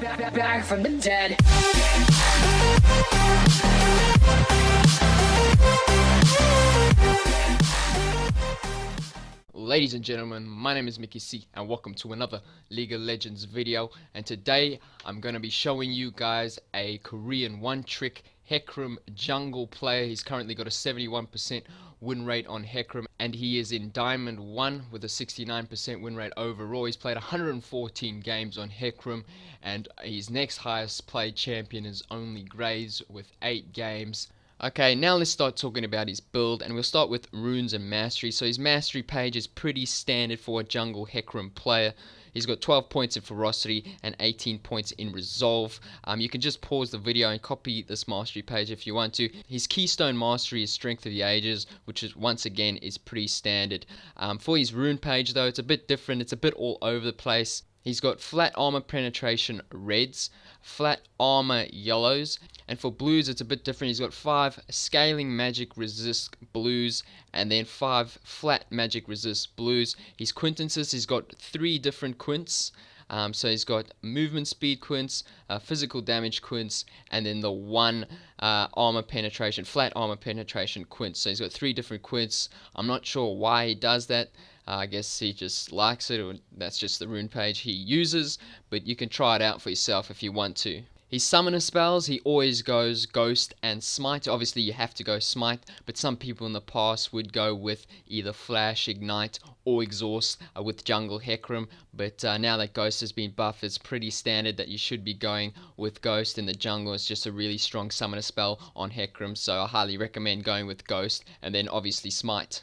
Back from the dead. Ladies and gentlemen, my name is Mickey C and welcome to another League of Legends video, and today I'm going to be showing you guys a Korean one-trick HECARIM jungle player. He's currently got a 71% win rate on HECARIM and he is in Diamond 1 with a 69% win rate overall. He's played 114 games on HECARIM and his next highest played champion is only Graves with 8 games. Okay, now let's start talking about his build, and we'll start with runes and mastery. So his mastery page is pretty standard for a jungle HECARIM player. He's got 12 points in ferocity and 18 points in resolve. You can just pause the video and copy this mastery page if you want to. His keystone mastery is strength of the ages, which is once again is pretty standard. For his rune page though, it's a bit different. It's a bit all over the place. He's got flat armor penetration reds, flat armor yellows, and for blues it's a bit different. He's got 5 scaling magic resist blues and then 5 flat magic resist blues. His quintances, he's got 3 different quints. So he's got movement speed quints, physical damage quints, and then the 1 armor penetration, flat armor penetration quints. So he's got 3 different quints. I'm not sure why he does that. I guess he just likes it, or that's just the rune page he uses, but you can try it out for yourself if you want to. His summoner spells, he always goes Ghost and Smite. Obviously you have to go Smite, but some people in the past would go with either Flash, Ignite, or Exhaust with jungle HECARIM, but now that Ghost has been buffed, it's pretty standard that you should be going with Ghost in the jungle. It's just a really strong summoner spell on HECARIM, so I highly recommend going with Ghost, and then obviously Smite.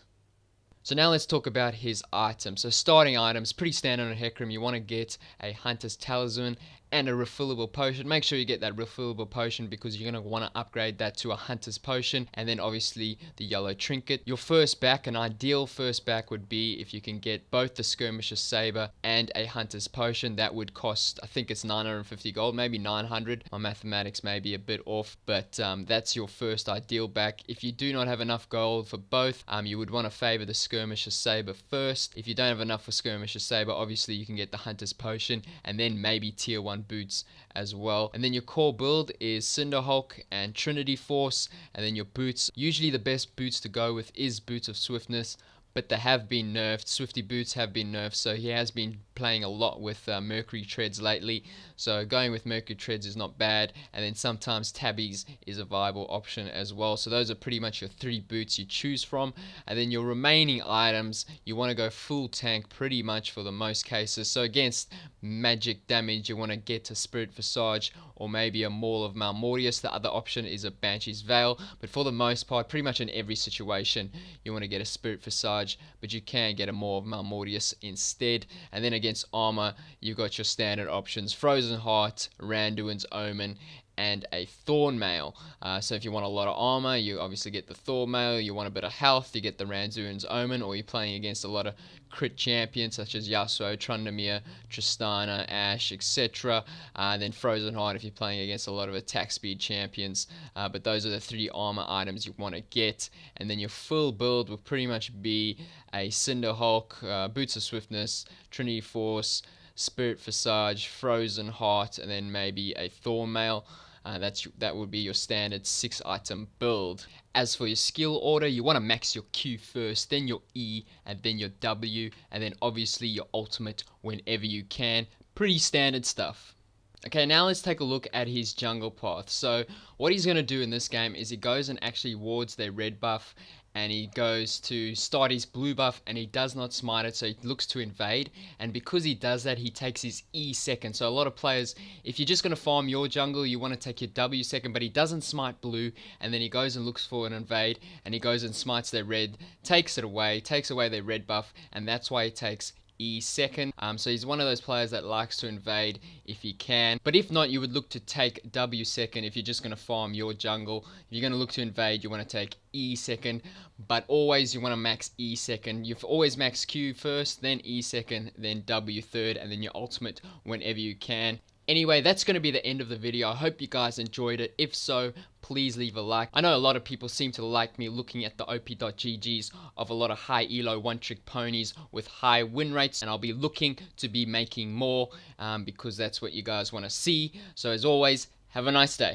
So now let's talk about his items. So starting items, pretty standard on HECARIM. You want to get a Hunter's Talisman and a refillable potion. Make sure you get that refillable potion because you're going to want to upgrade that to a Hunter's Potion, and then obviously the yellow trinket. Your first back, an ideal first back would be if you can get both the Skirmisher's Saber and a Hunter's Potion. That would cost, I think it's 950 gold, maybe 900. My mathematics may be a bit off, but that's your first ideal back. If you do not have enough gold for both, you would want to favor the Skirmisher's Saber first. If you don't have enough for Skirmisher's Saber, obviously you can get the Hunter's Potion and then maybe tier 1 boots as well. And then your core build is Cinderhulk and Trinity Force, and then your boots, usually the best boots to go with is Boots of Swiftness, but they have been nerfed. Swifty boots have been nerfed, so he has been playing a lot with Mercury treads lately, so going with Mercury treads is not bad, and then sometimes tabbies is a viable option as well. So those are pretty much your 3 boots you choose from, and then your remaining items you want to go full tank pretty much for the most cases. So against magic damage you want to get a Spirit Visage or maybe a Maul of Malmortius. The other option is a Banshee's Veil, but for the most part, pretty much in every situation you want to get a Spirit Visage, but you can get a Maul of Malmortius instead. And then against armor you've got your standard options: Frozen Heart, Randuin's Omen, and a Thornmail. So if you want a lot of armor, you obviously get the Thornmail. You want a bit of health, you get the Randuin's Omen, or you're playing against a lot of crit champions such as Yasuo, Trundamere, Tristana, Ashe, etc. Then Frozen Heart if you're playing against a lot of attack speed champions. But those are the 3 armor items you want to get. And then your full build will pretty much be a Cinderhulk, Boots of Swiftness, Trinity Force, Spirit Visage, Frozen Heart, and then maybe a Thornmail. That would be your standard 6 item build. As for your skill order, you want to max your Q first, then your E, and then your W, and then obviously your ultimate whenever you can. Pretty standard stuff. Okay, now let's take a look at his jungle path. So what he's going to do in this game is he goes and actually wards their red buff, and he goes to start his blue buff, and he does not smite it, so he looks to invade. And because he does that, he takes his E second. So a lot of players, if you're just going to farm your jungle, you want to take your W second, but he doesn't smite blue, and then he goes and looks for an invade, and he goes and smites their red, takes it away, takes away their red buff, and that's why he takes E second. So he's one of those players that likes to invade if he can, but if not, you would look to take W second if you're just going to farm your jungle. If you're going to look to invade, you want to take E second, but always you want to max E second. You've always max Q first, then E second, then W third, and then your ultimate whenever you can. Anyway, that's going to be the end of the video. I hope you guys enjoyed it. If so, please leave a like. I know a lot of people seem to like me looking at the OP.GGs of a lot of high elo one-trick ponies with high win rates, and I'll be looking to be making more because that's what you guys want to see. So as always, have a nice day.